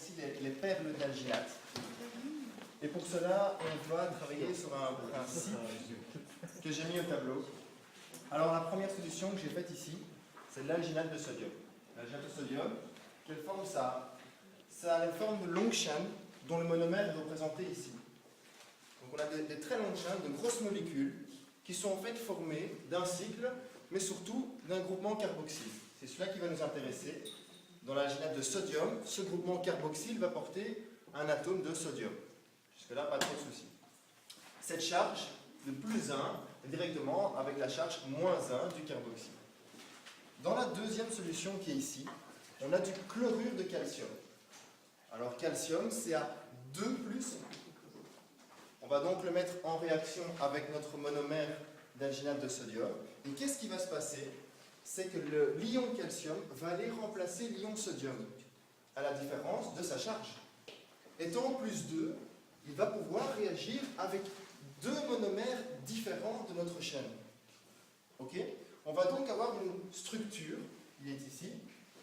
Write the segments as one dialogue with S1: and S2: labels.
S1: ici les perles d'alginate. Et pour cela, on va travailler sur un principe que j'ai mis au tableau. Alors la première solution que j'ai faite ici, c'est l'alginate de sodium. L'alginate de sodium, quelle forme ça a? Ça a la forme de longue chaîne dont le monomère est représenté ici. Donc on a des très longues chaînes, de grosses molécules qui sont en fait formées d'un cycle, mais surtout d'un groupement carboxyle. C'est cela qui va nous intéresser. Dans l'alginate de sodium, ce groupement carboxyle va porter un atome de sodium. Jusque-là, pas trop de soucis. Cette charge de plus 1 est directement avec la charge moins 1 du carboxyle. Dans la deuxième solution qui est ici, on a du chlorure de calcium. Alors calcium, c'est à 2+. On va donc le mettre en réaction avec notre monomère d'alginate de sodium. Et qu'est-ce qui va se passer? C'est que l'ion calcium va aller remplacer l'ion sodium, à la différence de sa charge. Étant plus 2, il va pouvoir réagir avec deux monomères différents de notre chaîne. Ok? On va donc avoir une structure, il est ici.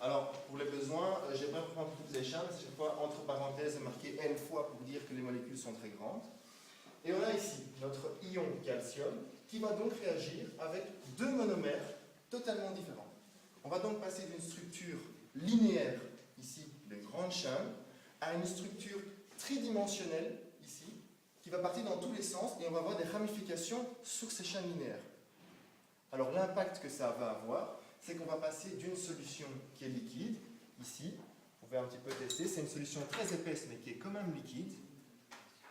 S1: Alors, pour les besoins, j'aimerais prendre toutes les chaînes, chaque fois entre parenthèses marqué N fois pour dire que les molécules sont très grandes. Et on a ici notre ion calcium qui va donc réagir avec deux monomères totalement différents. On va donc passer d'une structure linéaire, ici, de grandes chaînes, à une structure tridimensionnelle, ici, qui va partir dans tous les sens et on va avoir des ramifications sur ces chaînes linéaires. Alors l'impact que ça va avoir, c'est qu'on va passer d'une solution qui est liquide, ici, on va un petit peu tester, c'est une solution très épaisse mais qui est quand même liquide.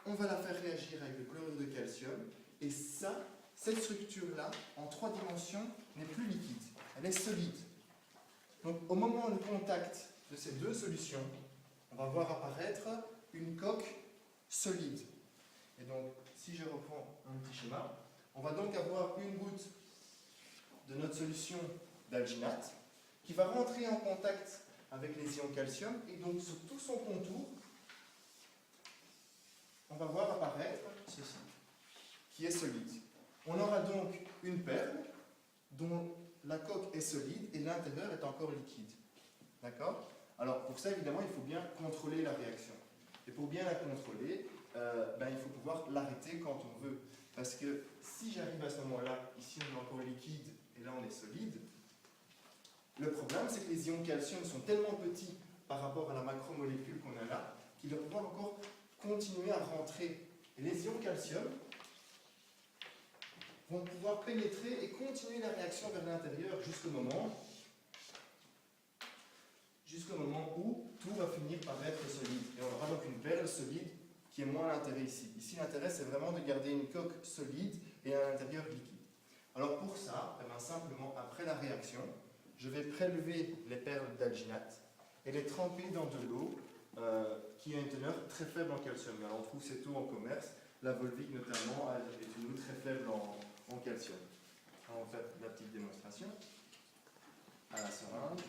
S1: On va la faire réagir avec le chlorure de calcium et ça, cette structure-là, en 3 dimensions, n'est plus liquide, elle est solide. Donc au moment du contact de ces deux solutions, on va voir apparaître une coque solide. Et donc, si je reprends un petit schéma, on va donc avoir une goutte de notre solution d'alginate qui va rentrer en contact avec les ions calcium et donc sur tout son contour, on va voir apparaître ceci, qui est solide. On aura donc une perle dont la coque est solide et l'intérieur est encore liquide. D'accord? Alors pour ça, évidemment, il faut bien contrôler la réaction. Et pour bien la contrôler, il faut pouvoir l'arrêter quand on veut. Parce que si j'arrive à ce moment-là, ici on est encore liquide et là on est solide, le problème c'est que les ions calcium sont tellement petits par rapport à la macromolécule qu'on a là, qu'ils vont pouvoir encore continuer à rentrer. Et les ions calcium vont pouvoir pénétrer et continuer la réaction vers l'intérieur jusqu'au moment où tout va finir par être solide. Et on aura donc une perle solide qui est moins l'intérêt ici. Ici, l'intérêt, c'est vraiment de garder une coque solide et à l'intérieur liquide. Alors pour ça, simplement, après la réaction, je vais prélever les perles d'alginate et les tremper dans de l'eau qui a une teneur très faible en calcium. Alors on trouve cette eau en commerce, la Volvic notamment est une eau très faible en calcium. Alors, on va faire la petite démonstration à la seringue.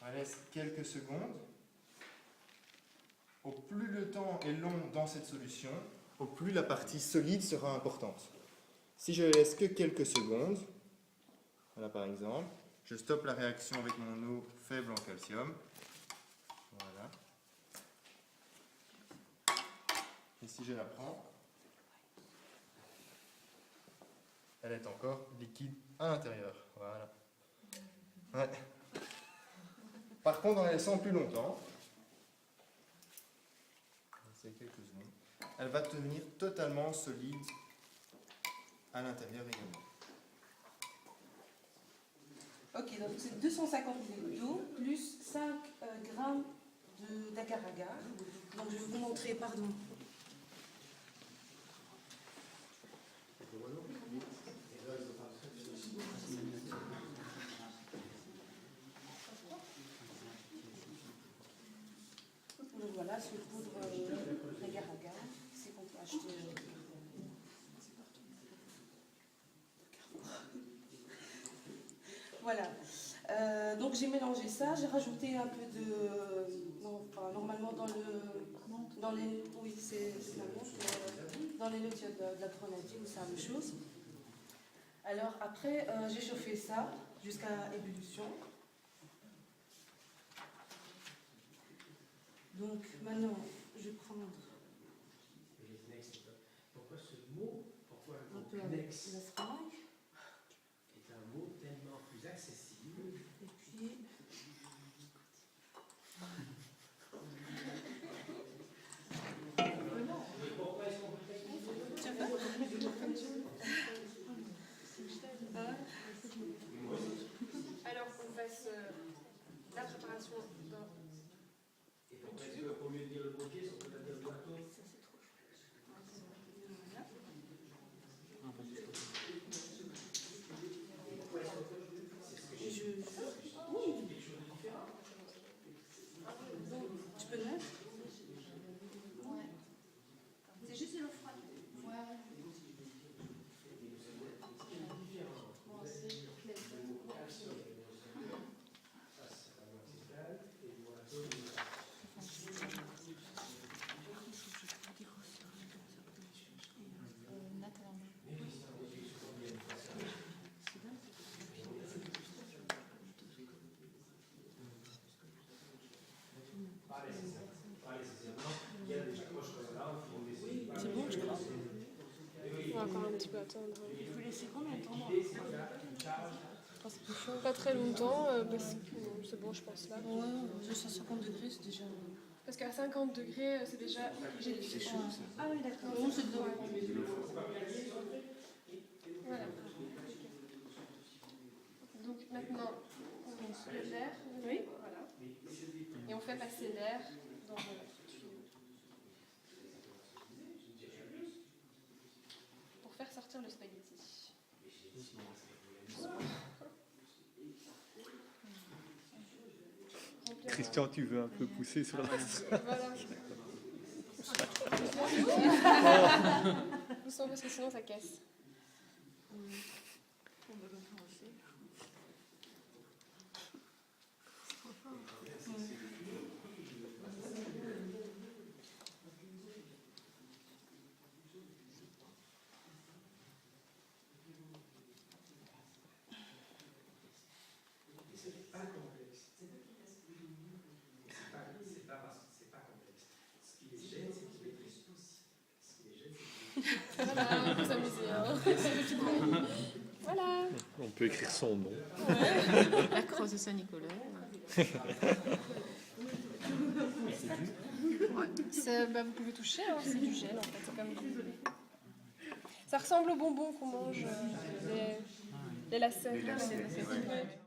S1: On laisse quelques secondes. Au plus le temps est long dans cette solution, au plus la partie solide sera importante. Si je laisse que quelques secondes, voilà par exemple, je stoppe la réaction avec mon eau faible en calcium. Voilà. Et si je la prends, elle est encore liquide à l'intérieur. Voilà. Ouais. Par contre, en la laissant plus longtemps, elle va devenir totalement solide à l'intérieur également.
S2: Ok, donc c'est 250 ml d'eau plus 5 grammes d'agar-agar. Donc je vais vous montrer, pardon. Donc voilà, ce poudre d'agar-agar, c'est qu'on peut acheter. Voilà. Donc Donc j'ai mélangé ça, j'ai rajouté un peu de... Non, enfin, normalement dans les... Oui, c'est la menthe. Dans les notes, il y a de la grenadine, c'est la même chose. Alors après, j'ai chauffé ça jusqu'à ébullition. Donc maintenant, je vais prendre
S3: Pourquoi ce mot, pourquoi le
S2: un
S3: mot
S2: peu
S3: Knex
S2: la seringue.
S3: est un mot tellement plus accessible.
S2: Et puis...
S3: Mais pourquoi est-ce qu'on peut faire
S2: Tu veux pas?
S4: Alors on passe la préparation dans...
S3: Et pourquoi est-ce qu'au lieu de dire le mot pièce, on peut pas dire le bateau?
S2: Et je... Oui. Tu peux le mettre?
S4: C'est juste de l'eau froide.
S2: C'est bon, je crois.
S4: On va encore un petit peu attendre.
S2: Il faut laisser combien de temps?
S4: Pas très longtemps, parce que c'est bon je pense là.
S2: Ouais, 250 degrés, c'est déjà...
S4: Parce qu'à 50 degrés, c'est déjà gélifié.
S2: Ah oui, d'accord. Non, c'est de l'eau.
S4: Voilà. Donc maintenant, on lance l'air.
S2: Oui.
S4: Voilà. Et on fait passer l'air dans le tuyau. Pour faire sortir le spaghetti.
S5: Christian, tu veux un peu pousser sur la...
S4: Voilà. Doucement parce que sinon ça casse. Voilà, on peut s'amuser. Hein. Voilà.
S5: On peut écrire son nom.
S6: La crosse de Saint-Nicolas.
S4: Vous pouvez toucher, hein, c'est du gel en fait. C'est comme... Ça ressemble aux bonbons qu'on mange, les lacets.
S1: Les lacets, ouais.